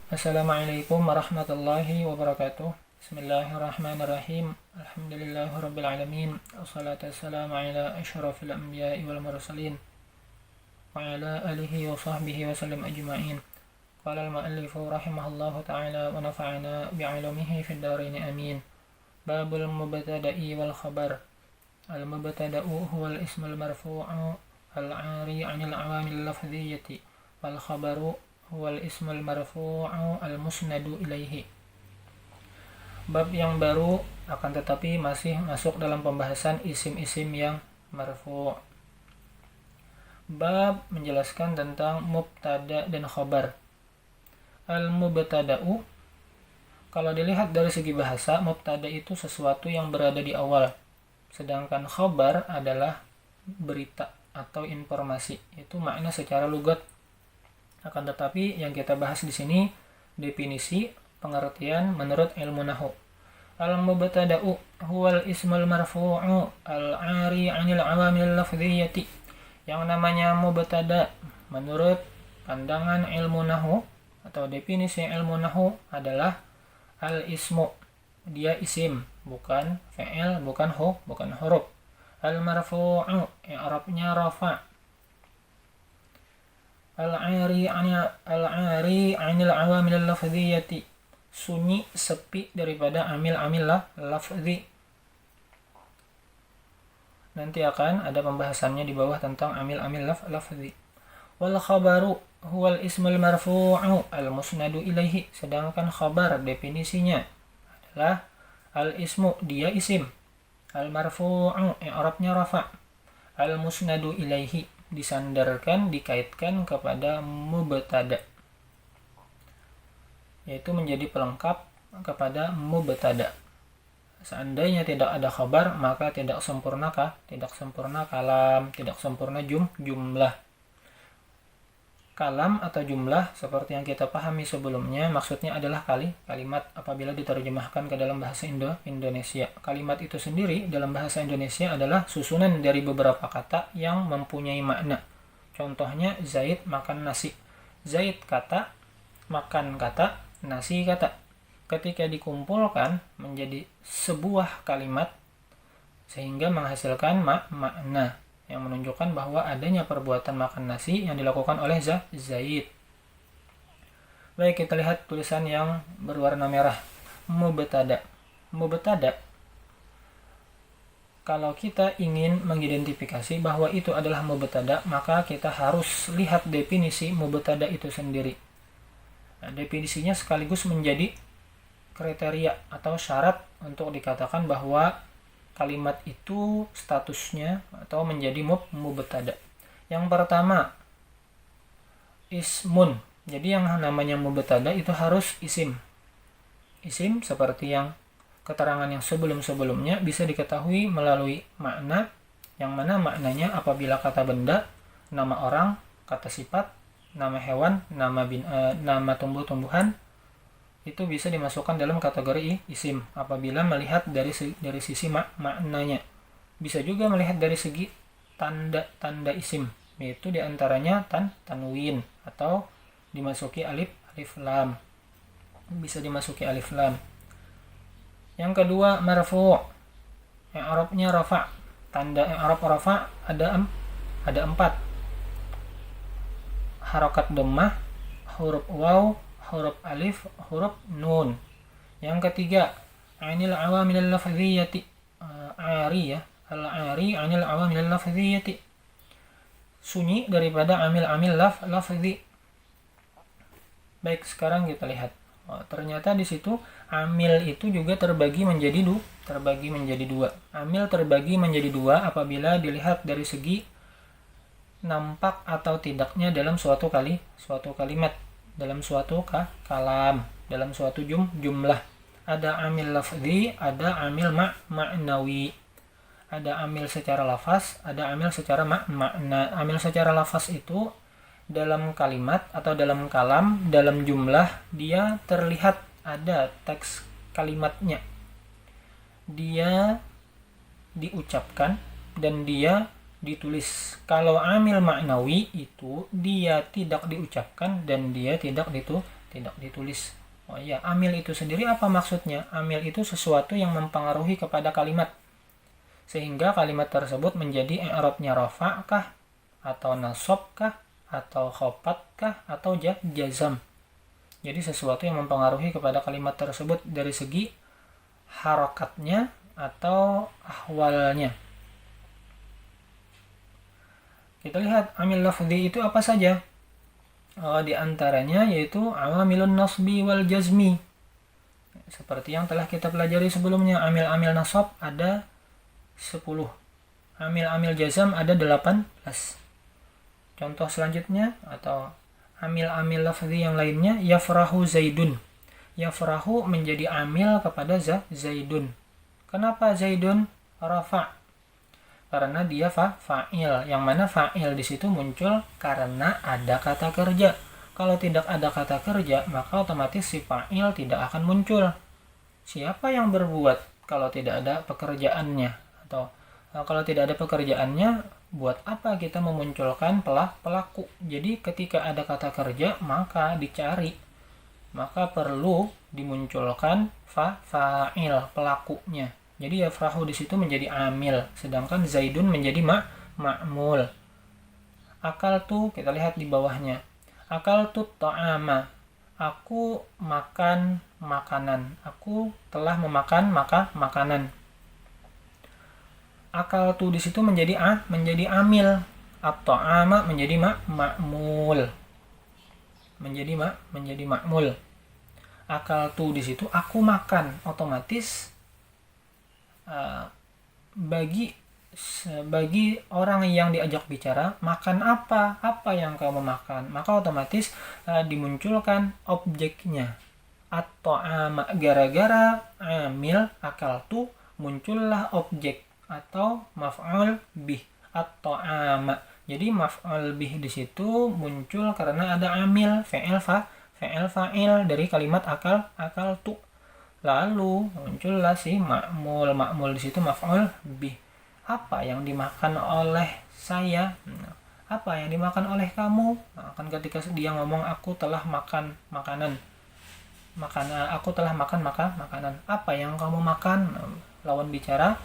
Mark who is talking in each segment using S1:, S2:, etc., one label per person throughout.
S1: Assalamualaikum warahmatullahi wabarakatuh. Bismillahirrahmanirrahim. Alhamdulillahirabbil alamin. Wassalatu wassalamu ala asyrafil anbiya'i wal mursalin wa ala alihi wa sahbihi wa sallam ajma'in. Qala al-mu'allifu rahimahullahu ta'ala wa nafa'ana bi'ulumihi fid dharain amin. Babul mubtada'i wal khabar. Al-mubtada'u huwa al-ismul marfu'u al-'ari 'anil 'awamil lafdhiyyati wal khabaru huwal ismul marfu'u al-musnadu ilaihi. Bab yang baru akan tetapi masih masuk dalam pembahasan isim-isim yang marfu'. Bab menjelaskan tentang mubtada dan khabar. Al-mubtada'u, kalau dilihat dari segi bahasa, mubtada itu sesuatu yang berada di awal. Sedangkan khabar adalah berita atau informasi. Itu makna secara lugat. Akan tetapi yang kita bahas di sini definisi pengertian menurut ilmu nahwu. Al-mubtada'u huwal ismul marfu'u al-'ari 'anil 'awamil lafdhiyyati. Yang namanya mubtada menurut pandangan ilmu nahwu atau definisi ilmu nahwu adalah al-ismu. Dia isim, bukan fi'il, bukan huruf. Al-marfu'u, i'rabnya rafa'. Al-'ari 'anil 'awamil lafdhiyyati, sunyi, sepi daripada amil-amil lafzi. Nanti akan ada pembahasannya di bawah tentang amil-amil lafzi. Wal khabaru huwal ismul marfu'u al-musnadu ilaihi. Sedangkan khabar definisinya adalah al-ismu, dia isim. Al-marfu'u, i'rabnya rafa'. Al-musnadu ilaihi, disandarkan, dikaitkan kepada mubtada, yaitu menjadi pelengkap kepada mubtada. Seandainya tidak ada khabar, maka tidak sempurna kalam, tidak sempurna jumlah. Kalam atau jumlah seperti yang kita pahami sebelumnya maksudnya adalah kalimat apabila diterjemahkan ke dalam bahasa Indonesia. Kalimat itu sendiri dalam bahasa Indonesia adalah susunan dari beberapa kata yang mempunyai makna. Contohnya Zaid makan nasi. Zaid kata, makan kata, nasi kata. Ketika dikumpulkan menjadi sebuah kalimat sehingga menghasilkan makna yang menunjukkan bahwa adanya perbuatan makan nasi yang dilakukan oleh Zaid. Baik, kita lihat tulisan yang berwarna merah. Mubtada. Mubtada, kalau kita ingin mengidentifikasi bahwa itu adalah mubtada, maka kita harus lihat definisi mubtada itu sendiri. Nah, definisinya sekaligus menjadi kriteria atau syarat untuk dikatakan bahwa kalimat itu statusnya atau menjadi mubtada. Yang pertama, ismun. Jadi yang namanya mubtada itu harus isim. Isim seperti yang keterangan yang sebelum-sebelumnya bisa diketahui melalui makna, yang mana maknanya apabila kata benda, nama orang, kata sifat, nama hewan, nama tumbuh-tumbuhan, itu bisa dimasukkan dalam kategori isim apabila melihat dari sisi maknanya. Bisa juga melihat dari segi tanda isim, yaitu diantaranya tanwin atau dimasuki alif lam. Bisa dimasuki alif lam. Yang kedua, marfu'. I'rabnya rafa'. Tanda i'rab rafa' ada 4. Harakat dhammah, huruf waw, huruf alif, huruf nun. Yang ketiga, 'anil 'awamil lafdhiyyati, 'ari ya, al-'ari 'anil 'awamil lafdhiyyati, sunyi daripada amil-amil lafzi. Baik, sekarang kita lihat. Ternyata di situ amil itu juga terbagi menjadi dua. Amil terbagi menjadi dua apabila dilihat dari segi nampak atau tidaknya dalam suatu kalimat, dalam suatu kalam, dalam suatu jumlah. Ada amil lafzi, ada amil ma'nawi. Ada amil secara lafaz, ada amil secara makna. Amil secara lafaz itu dalam kalimat atau dalam kalam, dalam jumlah, dia terlihat ada teks kalimatnya. Dia diucapkan dan dia ditulis. Kalau amil maknawi itu dia tidak diucapkan dan dia tidak tidak ditulis. Oh iya, amil itu sendiri apa maksudnya? Amil itu sesuatu yang mempengaruhi kepada kalimat, sehingga kalimat tersebut menjadi i'rabnya rafa' kah, atau nasab kah, atau khopat kah, atau jazam. Jadi sesuatu yang mempengaruhi kepada kalimat tersebut dari segi harakatnya atau ahwalnya. Kita lihat amil lafzi itu apa saja. Di antaranya yaitu awamilun nasbi wal jazmi. Seperti yang telah kita pelajari sebelumnya, amil-amil nasab ada 10. Amil-amil jazam ada 18. Contoh selanjutnya atau amil-amil lafzi yang lainnya, yafrahu zaidun. Yafrahu menjadi amil kepada zaidun. Kenapa zaidun rafa'? Karena dia fa'il, yang mana fa'il di situ muncul karena ada kata kerja. Kalau tidak ada kata kerja, maka otomatis si fa'il tidak akan muncul. Siapa yang berbuat kalau tidak ada pekerjaannya? Atau kalau tidak ada pekerjaannya, buat apa kita memunculkan pelaku? Jadi ketika ada kata kerja, maka dicari, maka perlu dimunculkan fa'il, pelakunya. Jadi yafrahu di situ menjadi amil, sedangkan zaidun menjadi ma'mul. Akal tu, kita lihat di bawahnya. Akal tu ta'ama. Aku makan makanan. Aku telah memakan makanan. Akal tu di situ menjadi amil. At-ta'ama menjadi ma'mul. Menjadi ma'mul. Akal tu di situ aku makan, otomatis bagi orang yang diajak bicara, makan apa yang kamu makan, maka otomatis dimunculkan objeknya atau gara-gara amil akal tu muncullah objek atau maf'ul bih atau jadi maf'ul bih di situ muncul karena ada amil fa'il dari kalimat akal tu. Lalu muncullah si ma'mul di situ maf'ul bih. Apa yang dimakan oleh saya? Apa yang dimakan oleh kamu? Kan ketika dia ngomong aku telah makan makanan. Aku telah makan makanan. Apa yang kamu makan? Lawan bicara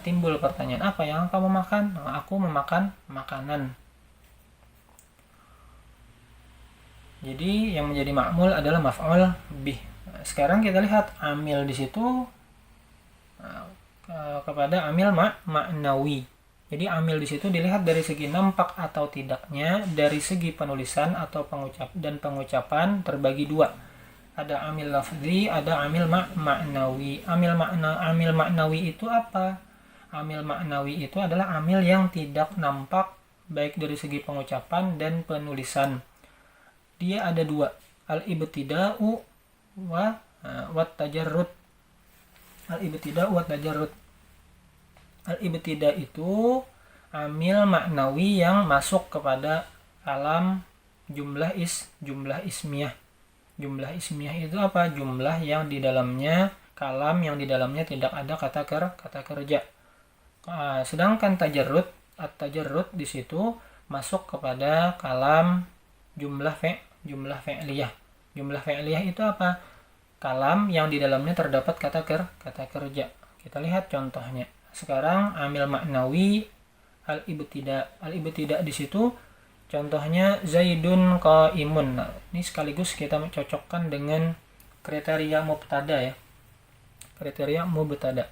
S1: timbul pertanyaan, apa yang kamu makan? Aku memakan makanan. Jadi yang menjadi ma'mul adalah maf'ul bih. Sekarang kita lihat amil di situ kepada amil ma'nawi. Jadi amil di situ dilihat dari segi nampak atau tidaknya, dari segi penulisan atau pengucapan terbagi dua. Ada amil lafzi, ada amil ma'nawi. Amil ma'nawi itu apa? Amil ma'nawi itu adalah amil yang tidak nampak baik dari segi pengucapan dan penulisan. Dia ada dua, al-ibtida'u wa tajarrud. Al-ibtida' wa tajarrud. Al-ibtida' itu amil maknawi yang masuk kepada kalam jumlah ismiyah. Jumlah ismiyah itu apa? Jumlah yang di dalamnya, kalam yang di dalamnya tidak ada kata kerja. Sedangkan tajarrud, at-tajarrud di situ masuk kepada kalam jumlah fi'liyah. Jumlah fi'liyah itu apa? Kalam yang di dalamnya terdapat kata kerja. Kita lihat contohnya. Sekarang amil maknawi al-ibtida di situ contohnya zaidun qaimun. Nah, ini sekaligus kita mencocokkan dengan kriteria mubtada ya. Kriteria mubtada.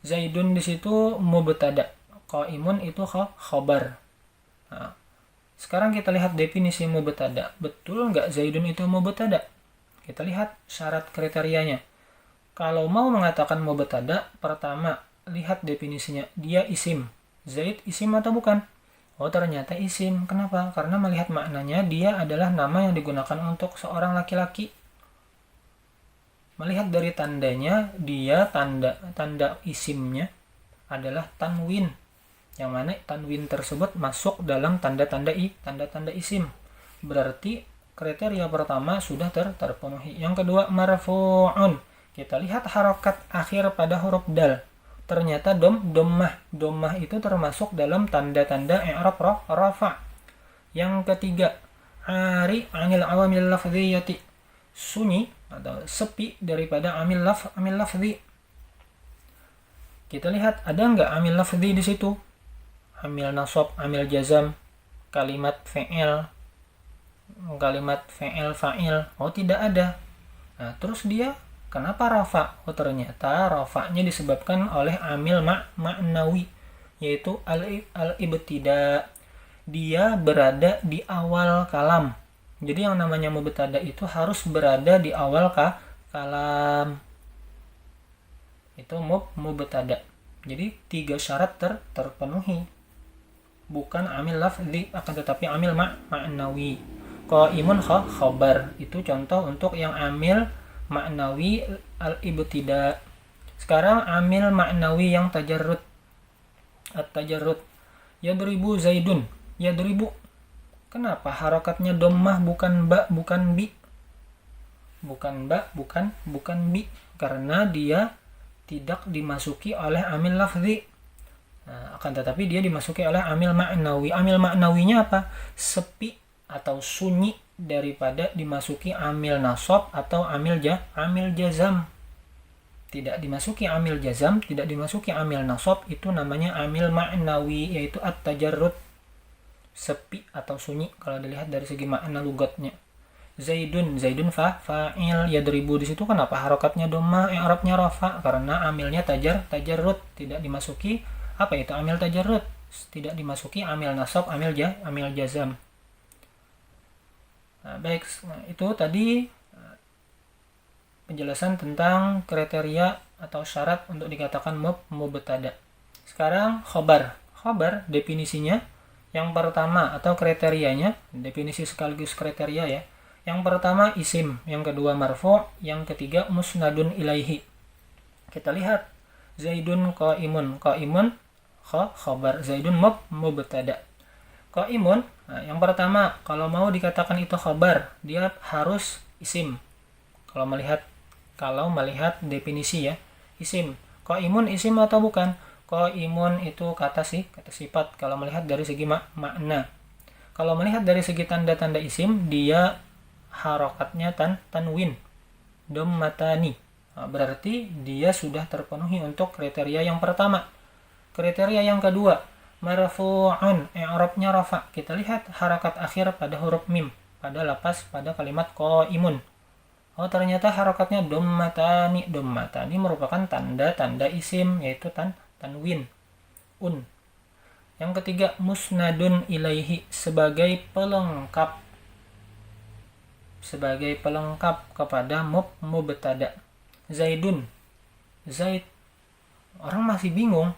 S1: Zaidun di situ mubtada. Qaimun itu khabar. Nah, sekarang kita lihat definisi mubtada. Betul nggak zaidun itu mubtada? Kita lihat syarat kriterianya. Kalau mau mengatakan mubtada, pertama lihat definisinya. Dia isim. Zaid isim atau bukan? Oh, ternyata isim. Kenapa? Karena melihat maknanya dia adalah nama yang digunakan untuk seorang laki-laki. Melihat dari tandanya, dia tanda isimnya adalah tanwin. Yang mana tanwin tersebut masuk dalam tanda-tanda isim. Berarti kriteria pertama sudah terpenuhi. Yang kedua, marfu'un. Kita lihat harokat akhir pada huruf dal. Ternyata dommah itu termasuk dalam tanda-tanda i'rab rafa. Yang ketiga, ari anil awamil lafdhiyati, sunyi atau sepi daripada amil lafzi. Kita lihat ada nggak amil lafzi di situ? Amil nasab, amil jazam, kalimat fi'il, fa'il. Oh, tidak ada. Nah, terus dia kenapa rafa? Oh, ternyata rafanya disebabkan oleh amil ma'nawi, yaitu al-ibtida. Dia berada di awal kalam. Jadi yang namanya mubtada itu harus berada di awal kalam. Itu mubtada. Jadi 3 syarat terpenuhi. Bukan amil lafzi, akan tetapi amil ma'nawi. Qaimun khabar, itu contoh untuk yang amil ma'nawi al-ibtida. Sekarang amil ma'nawi yang tajarrud. At-tajarrud. Yadribu Zaidun. Yadribu. Kenapa harakatnya dhammah bukan ba, bukan bi? Bukan ba, bukan bi, karena dia tidak dimasuki oleh amil lafzi. Nah, akan tetapi dia dimasuki oleh amil ma'nawi. Amil ma'nawinya apa? Sepi atau sunyi daripada dimasuki amil nasab atau amil jazam. Tidak dimasuki amil jazam, tidak dimasuki amil nasab, itu namanya amil ma'nawi, yaitu at-tajarrud, sepi atau sunyi kalau dilihat dari segi makna lugatnya. Zaidun fa'il. Yadribu di situ kenapa harokatnya dhammah, i'rabnya rafa? Karena amilnya tajarrud, tidak dimasuki apa itu amil tajarrud, tidak dimasuki amil nasab, amil jazam. Nah, baik, itu tadi penjelasan tentang kriteria atau syarat untuk dikatakan mubtada. Sekarang khobar definisinya. Yang pertama atau kriterianya, definisi sekaligus kriteria ya. Yang pertama isim, yang kedua marfu', yang ketiga musnadun ilaihi. Kita lihat Zaidun qaimun khabar, Zaidun mubtada. Qaimun, nah, yang pertama kalau mau dikatakan itu khabar, dia harus isim. Kalau melihat definisi ya, isim. Qaimun isim atau bukan? Qaimun itu kata sifat kalau melihat dari segi makna. Kalau melihat dari segi tanda-tanda isim, dia harokatnya tanwin, dhammatani. Nah, berarti dia sudah terpenuhi untuk kriteria yang pertama. Kriteria yang kedua, marfu'un, i'rabnya rafa. Kita lihat harakat akhir pada huruf mim, pada lafaz pada kalimat qaimun. Oh, ternyata harokatnya dhammatani. Dhammatani merupakan tanda-tanda isim, yaitu tanwin, Yang ketiga musnadun ilaihi, sebagai pelengkap kepada mubtada. Zaidun, Zaid. Orang masih bingung.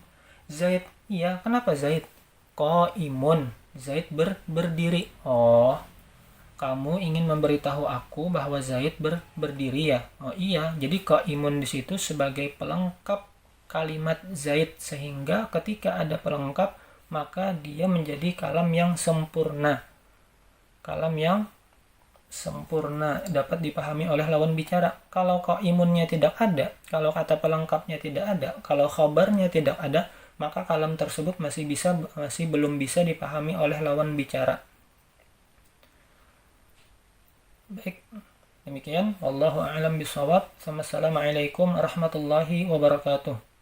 S1: Zaid, iya, kenapa Zaid? Qaimun, Zaid berdiri. Oh, kamu ingin memberitahu aku bahwa Zaid berdiri ya? Oh iya, jadi qaimun di situ sebagai pelengkap kalimat Zaid, sehingga ketika ada pelengkap maka dia menjadi kalam yang sempurna. Kalam yang sempurna dapat dipahami oleh lawan bicara. Kalau qaimunnya tidak ada, kalau kata pelengkapnya tidak ada, kalau khabarnya tidak ada, maka kalam tersebut masih belum bisa dipahami oleh lawan bicara. Baik, demikian wallahu a'lam bishawab. Wassalamualaikum warahmatullahi wabarakatuh.